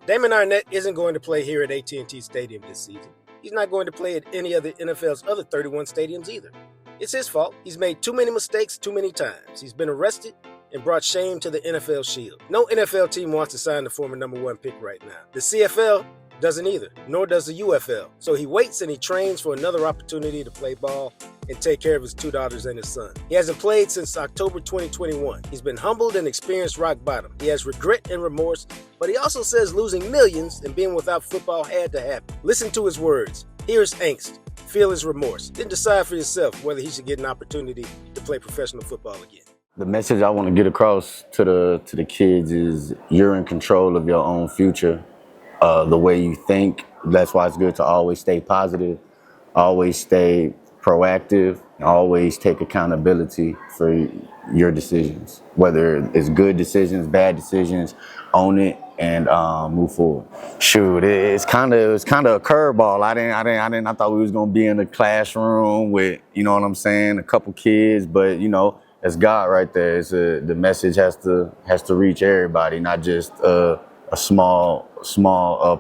Damon Arnette isn't going to play here at AT&T Stadium this season. He's not going to play at any of the NFL's other 31 stadiums either. It's his fault. He's made too many mistakes too many times. He's been arrested and brought shame to the NFL Shield. No NFL team wants to sign the former number 1 pick right now. The CFL doesn't either, nor does the UFL. So he waits and he trains for another opportunity to play ball and take care of his 2 daughters and his son. He hasn't played since October 2021. He's been humbled and experienced rock bottom. He has regret and remorse, but he also says losing millions and being without football had to happen. Listen to his words. Hear his angst. Feel his remorse. Then decide for yourself whether he should get an opportunity to play professional football again. The message I want to get across to the kids is you're in control of your own future. The way you think, that's why it's good to always stay positive, always stay proactive, always take accountability for your decisions. Whether it's good decisions, bad decisions, own it and move forward. Shoot, it's kind of a curveball. I thought we was gonna be in the classroom with, you know what I'm saying, a couple kids, but you know, it's God right there. The message has to reach everybody, not just a small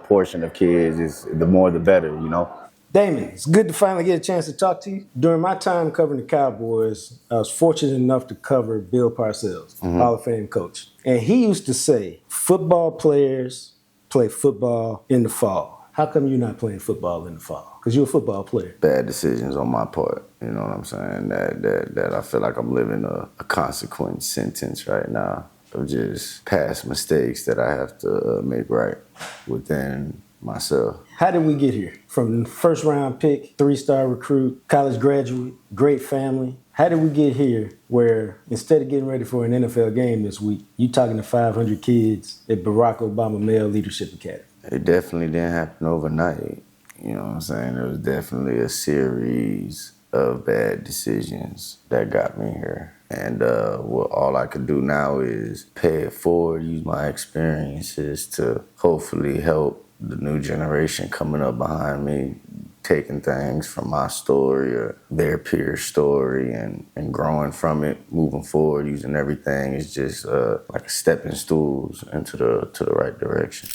portion of kids. Is the more the better, you know. Damon, it's good to finally get a chance to talk to you. During my time covering the Cowboys, I was fortunate enough to cover Bill Parcells, Hall of Fame coach. And he used to say, football players play football in the fall. How come you're not playing football in the fall? Because you're a football player. Bad decisions on my part, you know what I'm saying? That I feel like I'm living a consequence sentence right now of just past mistakes that I have to make right within myself. How did we get here? From first round pick, 3-star recruit, college graduate, great family. How did we get here where instead of getting ready for an NFL game this week, you talking to 500 kids at Barack Obama Male Leadership Academy? It definitely didn't happen overnight. You know what I'm saying? It was definitely a series of bad decisions that got me here. And all I could do now is pay it forward, use my experiences to hopefully help the new generation coming up behind me, taking things from my story or their peer story and growing from it, moving forward, using everything is just like a stepping stools into the right direction.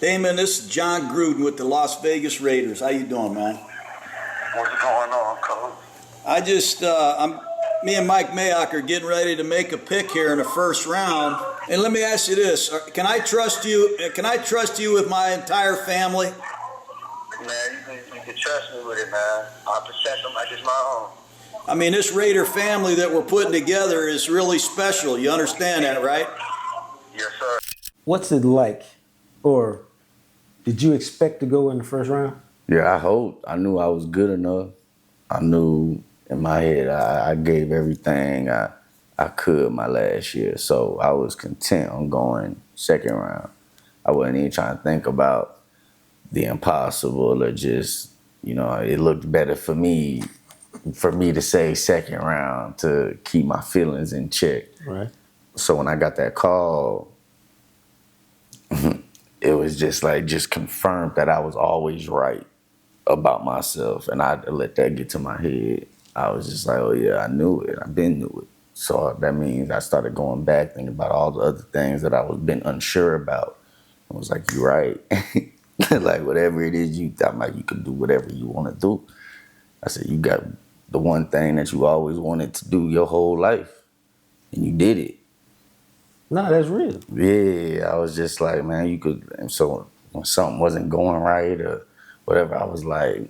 Damon, this is John Gruden with the Las Vegas Raiders. How you doing, man? What's going on, Coach? Me and Mike Mayock are getting ready to make a pick here in the first round. And let me ask you this: can I trust you? Can I trust you with my entire family? Man, you can trust me with it, man. I'll protect them like it's my own. I mean, this Raider family that we're putting together is really special. You understand that, right? Yes, sir. What's it like? Or did you expect to go in the first round? Yeah, I hoped. I knew I was good enough. I knew in my head I gave everything I could my last year. So I was content on going second round. I wasn't even trying to think about the impossible or just, you know, it looked better for me to say second round to keep my feelings in check. Right. So when I got that call, it was just confirmed that I was always right about myself, and I let that get to my head. I was just like, oh yeah, I knew it. I've been knew it. So that means I started going back, thinking about all the other things that I was been unsure about. I was like, you're right. Like whatever it is I'm like, you can do whatever you want to do. I said, you got the one thing that you always wanted to do your whole life, and you did it. No, that's real. Yeah, I was just like, man, you could. And so when something wasn't going right or whatever, I was like,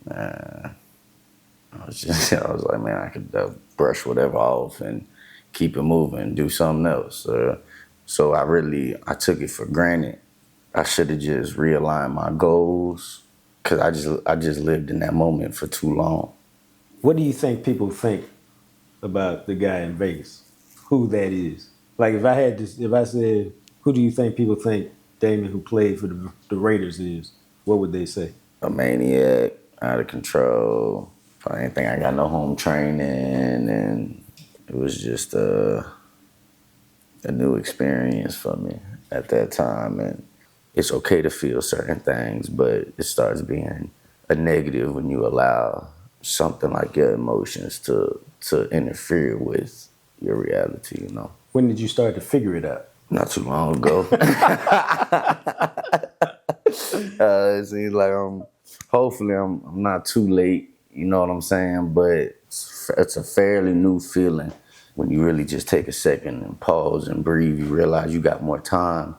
man, I was like, man, I could brush whatever off and keep it moving, do something else. So I took it for granted. I should have just realigned my goals because I just lived in that moment for too long. What do you think people think about the guy in Vegas? Who that is? Like if I said, who do you think people think Damon, who played for the Raiders, is? What would they say? A maniac, out of control. I didn't think I got no home training, and it was just a new experience for me at that time. And it's okay to feel certain things, but it starts being a negative when you allow something like your emotions to interfere with your reality, you know. When did you start to figure it out? Not too long ago. It seems like hopefully I'm not too late, you know what I'm saying? But it's a fairly new feeling. When you really just take a second and pause and breathe, you realize you got more time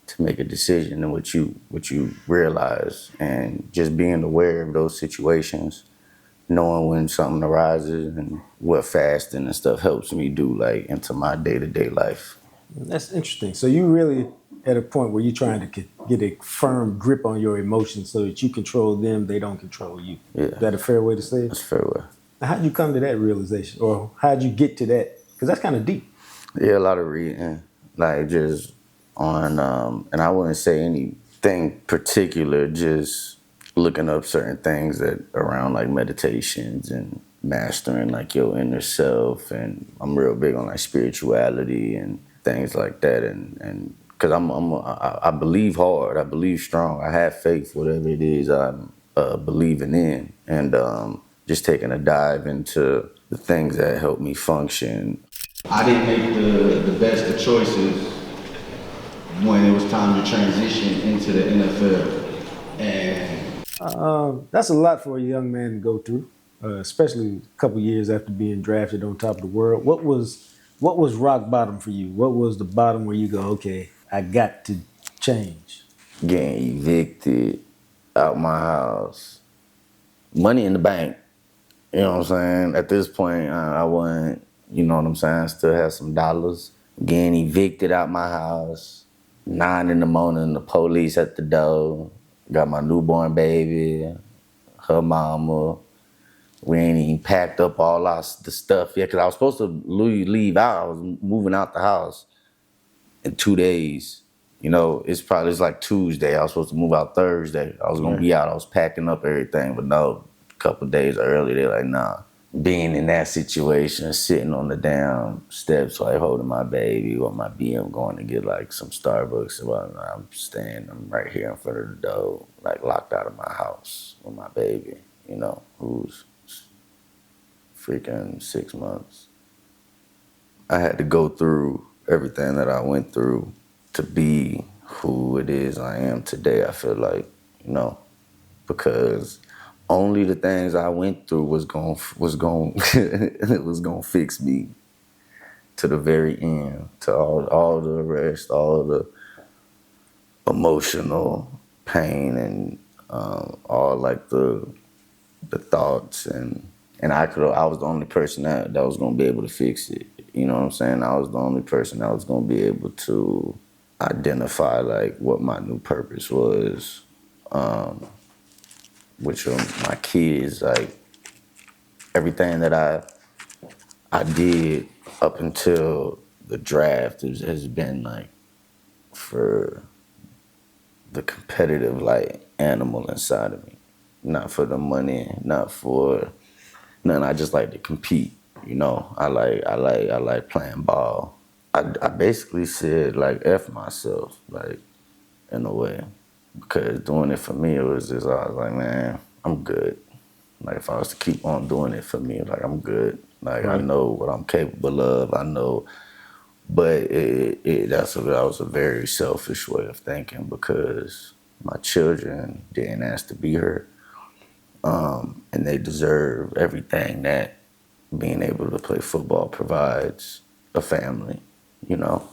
to make a decision than what you realize. And just being aware of those situations, knowing when something arises and what fasting and stuff helps me do, like, into my day-to-day life. That's interesting. So you really at a point where you're trying to get a firm grip on your emotions so that you control them, they don't control you. Yeah. Is that a fair way to say it? That's a fair way. How'd you come to that realization, or how'd you get to that? Because that's kind of deep. Yeah, a lot of reading, like just on, and I wouldn't say anything particular, just looking up certain things that around like meditations and mastering like your inner self. And I'm real big on like spirituality and things like that. And because I believe hard, I believe strong, I have faith, whatever it is I'm believing in, and just taking a dive into the things that help me function. I didn't make the best of choices when it was time to transition into the NFL. And That's a lot for a young man to go through, especially a couple years after being drafted on top of the world. What was rock bottom for you? What was the bottom where you go, okay, I got to change? getting evicted out my house, money in the bank. You know what I'm saying? At this point, I wasn't, you know what I'm saying? I still have some dollars. Getting evicted out my house, 9 a.m, the police at the door. Got my newborn baby, her mama. We ain't even packed up all the stuff yet, because I was supposed to leave out. I was moving out the house in 2 days. You know, it's like Tuesday. I was supposed to move out Thursday. I was going to be out. I was packing up everything, but no, a couple days early, they're like, nah. Being in that situation, sitting on the damn steps, like holding my baby or my BM, going to get like some Starbucks. Well, I'm right here in front of the door, like locked out of my house with my baby, you know, who's freaking 6 months. I had to go through everything that I went through to be who it is I am today, I feel like, you know, because only the things I went through was going it was going to fix me to the very end, to all the rest, all the emotional pain and all like the thoughts and I was the only person that was going to be able to fix it. You know what I'm saying? I was the only person that was going to be able to identify like what my new purpose was, which are my kids. Like everything that I did up until the draft has been like for the competitive like animal inside of me, not for the money, not for nothing. I just like to compete. You know, I like playing ball. I basically said like F myself, like in a way, because doing it for me, it was just, I was like, man, I'm good. Like if I was to keep on doing it for me, like I'm good. Like right. I know what I'm capable of. I know, but that was a very selfish way of thinking, because my children didn't ask to be here, and they deserve everything that being able to play football provides a family, you know.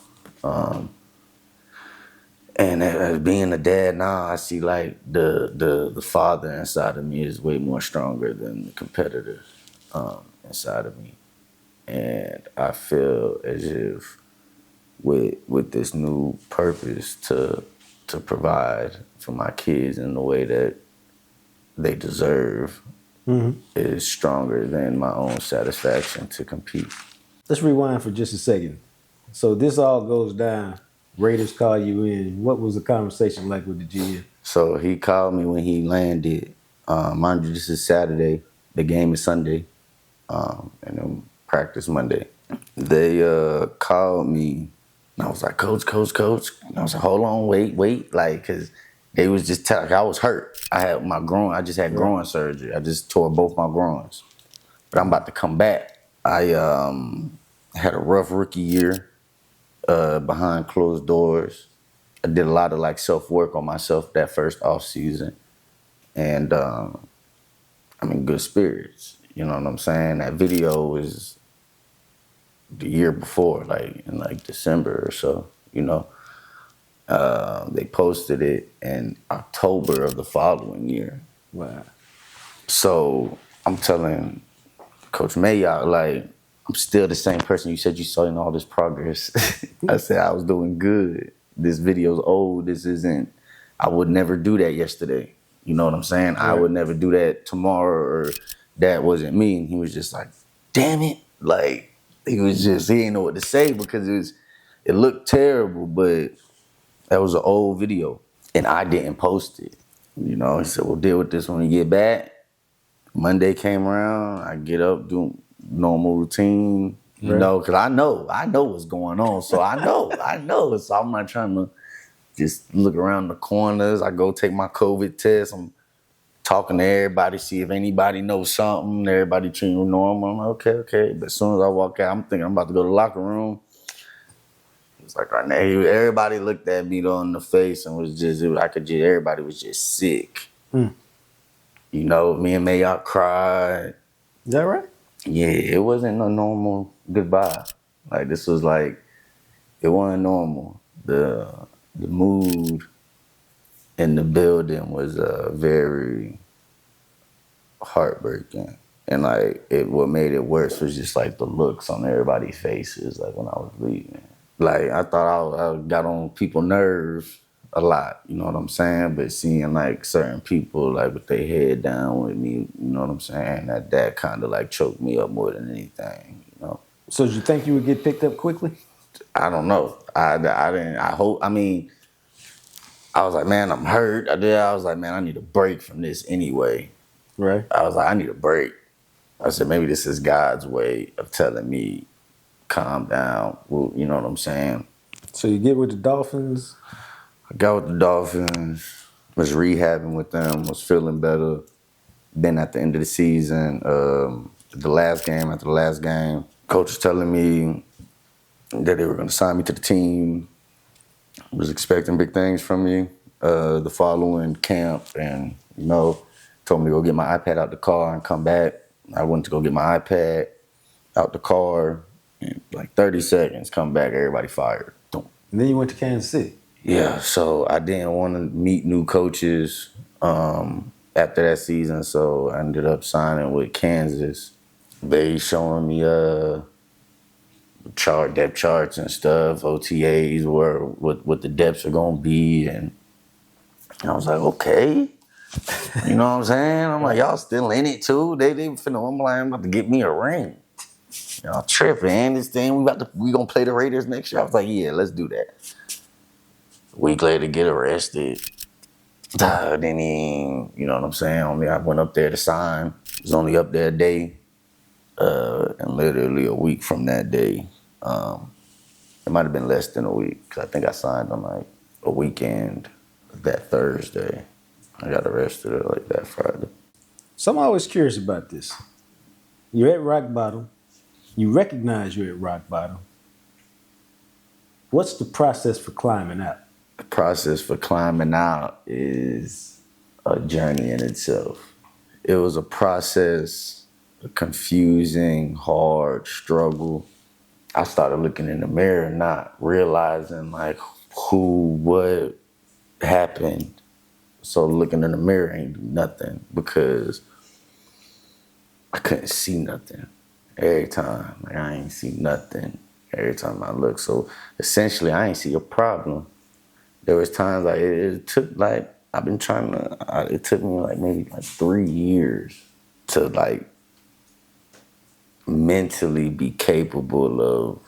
And as being a dad now, I see like the father inside of me is way more stronger than the competitor inside of me. And I feel as if with this new purpose to provide for my kids in the way that they deserve, is stronger than my own satisfaction to compete. Let's rewind for just a second. So this all goes down. Raiders call you in. What was the conversation like with the GM? So he called me when he landed. Mind you, this is Saturday. The game is Sunday, and then practice Monday. They called me, and I was like, Coach. And I was like, hold on, wait. Like, because they was just telling, I was hurt. I just had groin surgery. I just tore both my groins. But I'm about to come back. I had a rough rookie year. behind closed doors. I did a lot of like self-work on myself that first off season. And I'm in good spirits. You know what I'm saying? That video was the year before, like in like December or so, you know. They posted it in October of the following year. Wow. So I'm telling Coach Mayock, like, I'm still the same person. You said you saw in all this progress. I said I was doing good. This video's old. This isn't, I would never do that yesterday. You know what I'm saying? Right. I would never do that tomorrow, or that wasn't me. And he was just like, damn it. Like, he didn't know what to say because it looked terrible, but that was an old video. And I didn't post it. You know, he said, we'll deal with this when we get back. Monday came around, I get up, do normal routine, you know, because I know what's going on. So I know. So I'm not trying to just look around the corners. I go take my COVID test. I'm talking to everybody, see if anybody knows something. Everybody treating me normal. I'm like, okay. But as soon as I walk out, I'm thinking I'm about to go to the locker room. It's like, everybody looked at me though in the face and everybody was just sick. You know, me and Mayock cried. Is that right? Yeah, it wasn't a normal goodbye. Like, this was like, it wasn't normal. The mood in the building was very heartbreaking. And like, what made it worse was just like the looks on everybody's faces, like when I was leaving. Like, I thought I got on people's nerves a lot, you know what I'm saying? But seeing like certain people like with their head down with me, you know what I'm saying? That kind of like choked me up more than anything, you know? So did you think you would get picked up quickly? I don't know. I was like, man, I'm hurt. I was like, man, I need a break from this anyway. Right. I was like, I need a break. I said, maybe this is God's way of telling me, calm down. Well, you know what I'm saying? So you get with the Dolphins. I got with the Dolphins, was rehabbing with them, was feeling better. Then at the end of the season, after the last game, coach was telling me that they were going to sign me to the team, was expecting big things from me the following camp, and, you know, told me to go get my iPad out the car and come back. I went to go get my iPad out the car, in like 30 seconds, come back, everybody fired. And then you went to Kansas City. Yeah, so I didn't want to meet new coaches after that season, so I ended up signing with Kansas. They showing me depth charts and stuff, OTAs, what the depths are gonna be, and I was like, okay, you know what I'm saying? I'm like, y'all still in it too? They finna, I'm about to get me a ring. Y'all tripping, and this thing we gonna play the Raiders next year. I was like, yeah, let's do that. A week later, get arrested. Then you know what I'm saying? I went up there to sign. Was only up there a day, and literally a week from that day, it might have been less than a week, because I think I signed on like a weekend that Thursday. I got arrested like that Friday. So I'm always curious about this. You're at rock bottom. You recognize you're at rock bottom. What's the process for climbing out? The process for climbing out is a journey in itself. It was a process, a confusing, hard struggle. I started looking in the mirror, not realizing like what happened. So looking in the mirror ain't do nothing, because I couldn't see nothing. Every time, like, I ain't see nothing every time I look. So essentially, I ain't see a problem. There was times like it took like it took me like maybe like 3 years to like mentally be capable of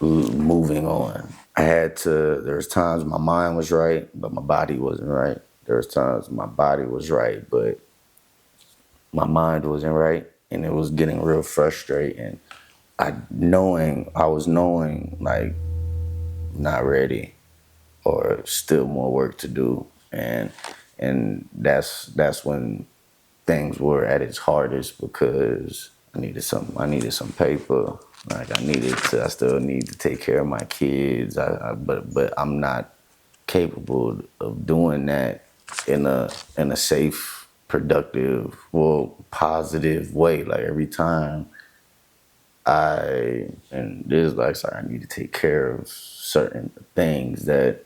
moving on. There was times my mind was right, but my body wasn't right. There was times my body was right, but my mind wasn't right, and it was getting real frustrating. I was knowing like not ready, or still more work to do, and that's when things were at its hardest, because I needed some paper. Like I still need to take care of my kids. But I'm not capable of doing that in a safe, productive, positive way. Like every time and there's like, sorry, I need to take care of certain things that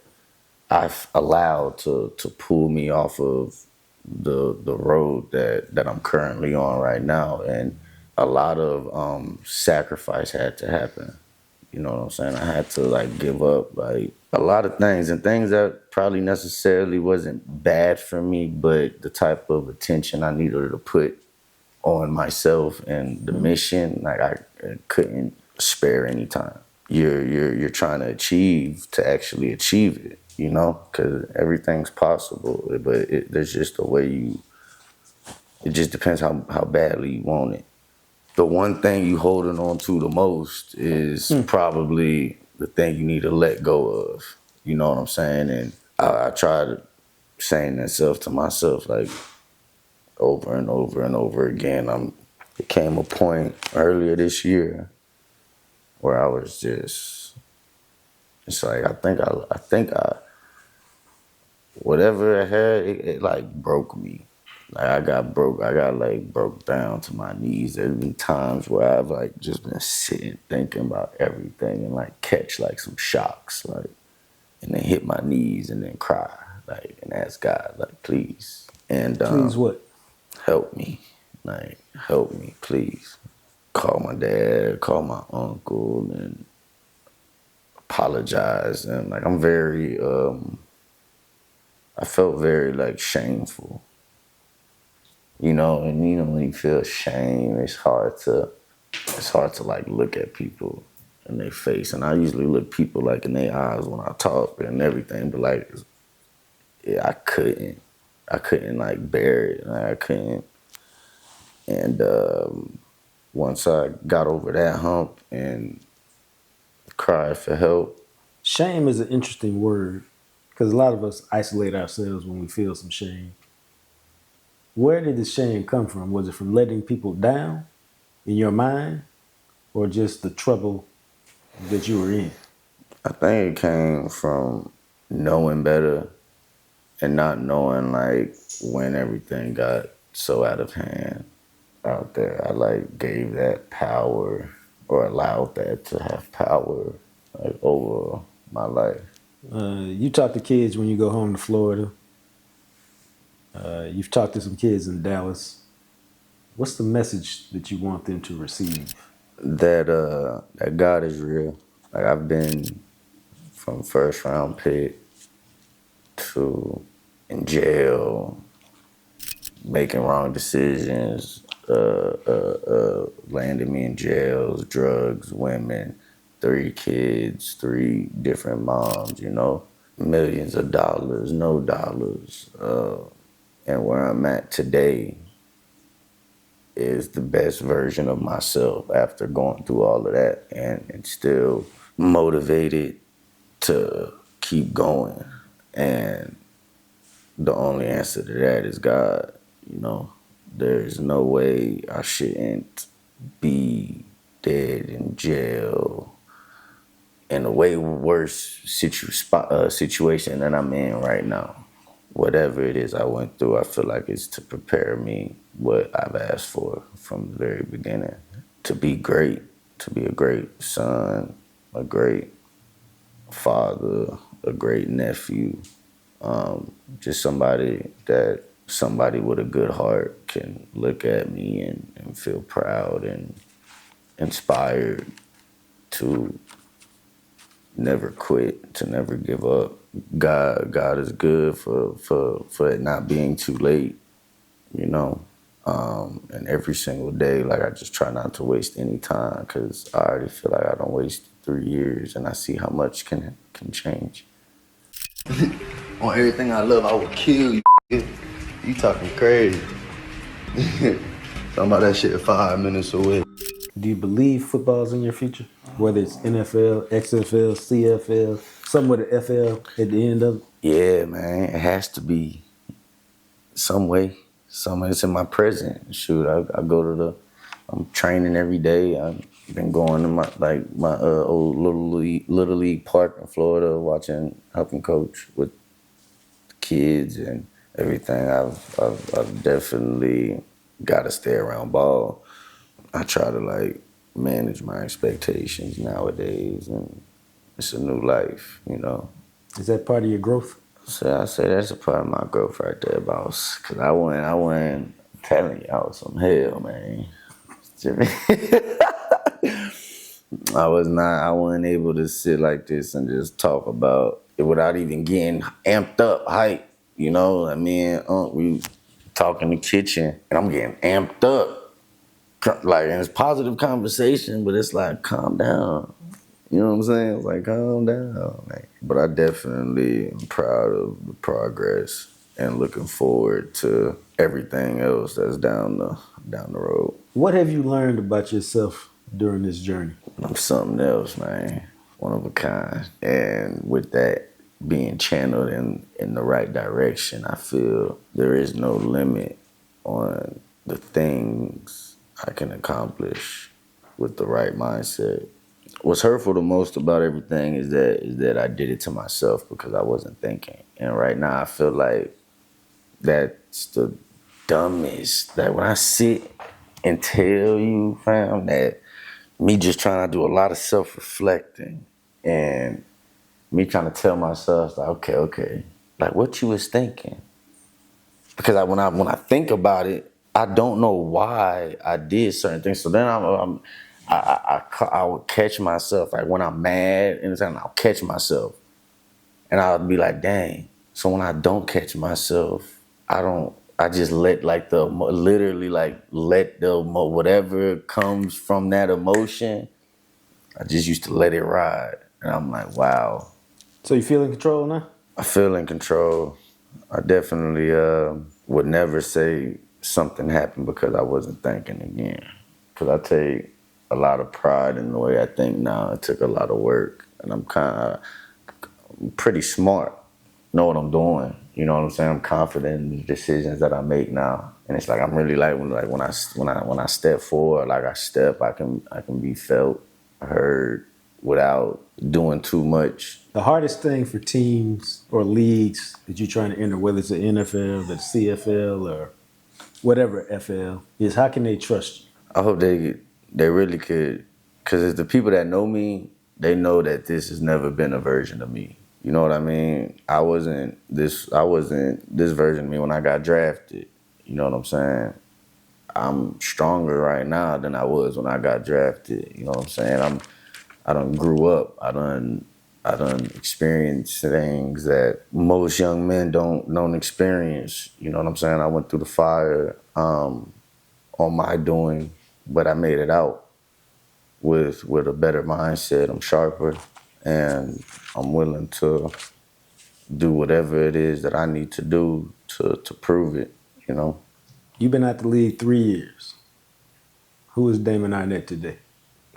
I've allowed to pull me off of the road that I'm currently on right now, and a lot of sacrifice had to happen. You know what I'm saying? I had to like give up like a lot of things, and things that probably necessarily wasn't bad for me, but the type of attention I needed to put on myself and the mission, like I couldn't spare any time. You're trying to achieve to actually achieve it, you know, because everything's possible, but there's just a way it just depends how badly you want it. The one thing you holding on to the most is probably the thing you need to let go of. You know what I'm saying? And I tried saying that stuff to myself like over and over and over again. It came a point earlier this year where I was just, it's like I think I whatever I had, it like broke me. Like I got like broke down to my knees. There's been times where I've like just been sitting thinking about everything and like catch like some shocks, like, and then hit my knees and then cry, like, and ask God, like, please. And Please what? help me. Like, help me, please. Call my dad, call my uncle, and apologize. And like I'm very I felt very like shameful. You know, and you know when you feel shame, it's hard to like look at people in their face. And I usually look people like in their eyes when I talk and everything, but like yeah, I couldn't like bear it. Like, I couldn't. And once I got over that hump and cried for help. Shame is an interesting word because a lot of us isolate ourselves when we feel some shame. Where did the shame come from? Was it from letting people down in your mind or just the trouble that you were in? I think it came from knowing better and not knowing like when everything got so out of hand out there. I like gave that power or allowed that to have power like over my life. You talk to kids when you go home to Florida. You've talked to some kids in Dallas. What's the message that you want them to receive? That God is real. Like I've been from first round pick to in jail, making wrong decisions, landing me in jails, drugs, women, 3 kids, 3 different moms, you know, millions of dollars, no dollars. And where I'm at today is the best version of myself after going through all of that and still motivated to keep going. And the only answer to that is God, you know. There's no way I shouldn't be dead in jail in a way worse situation than I'm in right now. Whatever it is I went through, I feel like it's to prepare me what I've asked for from the very beginning. To be great, to be a great son, a great father, a great nephew, just somebody with a good heart can look at me and feel proud and inspired to never quit, to never give up. God is good for it not being too late, you know. And every single day, like I just try not to waste any time because I already feel like I don't waste 3 years and I see how much can change. On everything I love, I will kill you. You talking crazy. Talking about that shit 5 minutes away. Do you believe football's in your future? Whether it's NFL, XFL, CFL, something with an FL at the end of it? Yeah, man, it has to be some way. It's in my present. Shoot, I go to I'm training every day. Been going to my old little league park in Florida, helping coach with kids and everything. I've definitely got to stay around ball. I try to like manage my expectations nowadays, and it's a new life, you know. Is that part of your growth? So I say that's a part of my growth right there, boss. Cause I went telling you I was some hell, man. I wasn't able to sit like this and just talk about it without even getting amped up, hype. You know, I mean, we talk in the kitchen and I'm getting amped up. Like, and it's positive conversation, but it's like, calm down. You know what I'm saying? It's like, calm down. Like, but I definitely am proud of the progress and looking forward to everything else that's down the road. What have you learned about yourself during this journey? I'm something else, man. One of a kind. And with that being channeled in the right direction, I feel there is no limit on the things I can accomplish with the right mindset. What's hurtful the most about everything is that I did it to myself because I wasn't thinking. And right now I feel like that's the dumbest. That when I sit and tell you, fam, that me just trying to do a lot of self-reflecting and me trying to tell myself, like, okay, like what you was thinking. Because when I think about it, I don't know why I did certain things. So then I would catch myself, like when I'm mad and I'll catch myself. And I'll be like, dang. So when I don't catch myself, I just let like let the whatever comes from that emotion, I just used to let it ride. And I'm like, wow. So you feel in control now? I feel in control. I definitely would never say something happened because I wasn't thinking again. Because I take a lot of pride in the way I think now. It took a lot of work. And I'm pretty smart. Know what I'm doing. You know what I'm saying? I'm confident in the decisions that I make now. And it's like I'm really like when I step forward, like I can be felt, heard without doing too much. The hardest thing for teams or leagues that you're trying to enter, whether it's the NFL, the CFL, or whatever FL, is how can they trust you? I hope they really could, because the people that know me, they know that this has never been a version of me. You know what I mean? I wasn't this version of me when I got drafted. You know what I'm saying? I'm stronger right now than I was when I got drafted. You know what I'm saying? I done grew up. I done experienced things that most young men don't experience. You know what I'm saying? I went through the fire on my doing, but I made it out with a better mindset. I'm sharper, and I'm willing to do whatever it is that I need to do to prove it, you know? You've been out the league 3 years. Who is Damon Arnette today?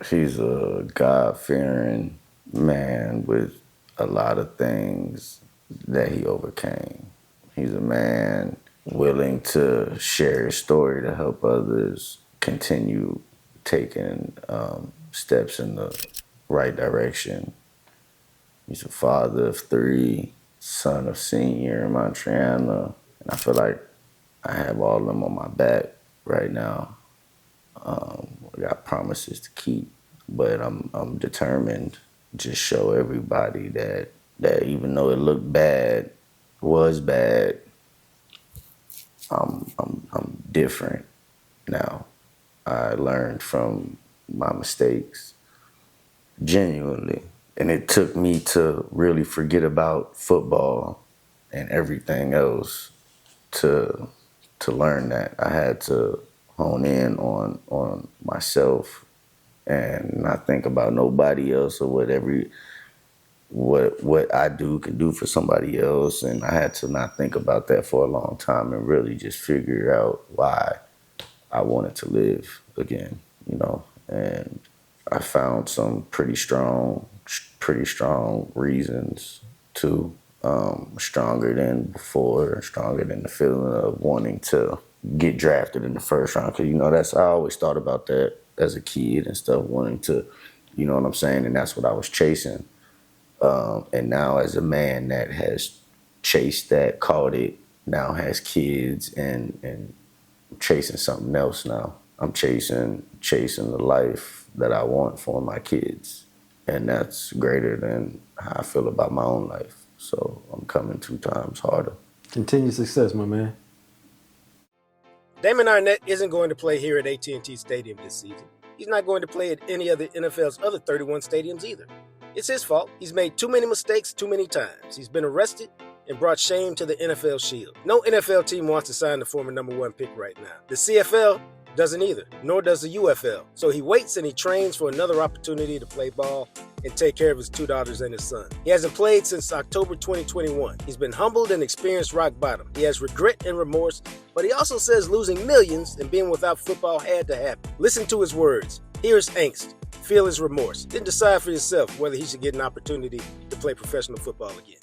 He's a God-fearing man with a lot of things that he overcame. He's a man willing to share his story to help others continue taking steps in the right direction. He's a father of 3, son of senior in Montreal, and I feel like I have all of them on my back right now. I got promises to keep, but I'm determined to just show everybody that even though it looked bad, was bad, I'm different now. I learned from my mistakes, genuinely. And it took me to really forget about football and everything else to learn that. I had to hone in on myself and not think about nobody else or what I do can do for somebody else. And I had to not think about that for a long time and really just figure out why I wanted to live again, you know. And I found some pretty strong reasons to, stronger than before, stronger than the feeling of wanting to get drafted in the first round. Cause you know, I always thought about that. as a kid and stuff, wanting to, you know what I'm saying? And that's what I was chasing. And now as a man that has chased that, caught it, now has kids and chasing something else now. I'm chasing the life that I want for my kids. And that's greater than how I feel about my own life. So I'm coming 2 times harder. Continued success, my man. Damon Arnette isn't going to play here at AT&T Stadium this season. He's not going to play at any of the NFL's other 31 stadiums either. It's his fault. He's made too many mistakes too many times. He's been arrested and brought shame to the NFL Shield. No NFL team wants to sign the former #1 pick right now. The CFL doesn't either, nor does the UFL. So he waits and he trains for another opportunity to play ball and take care of his 2 daughters and his son. He hasn't played since October 2021. He's been humbled and experienced rock bottom. He has regret and remorse, but he also says losing millions and being without football had to happen. Listen to his words. Hear his angst. Feel his remorse. Then decide for yourself whether he should get an opportunity to play professional football again.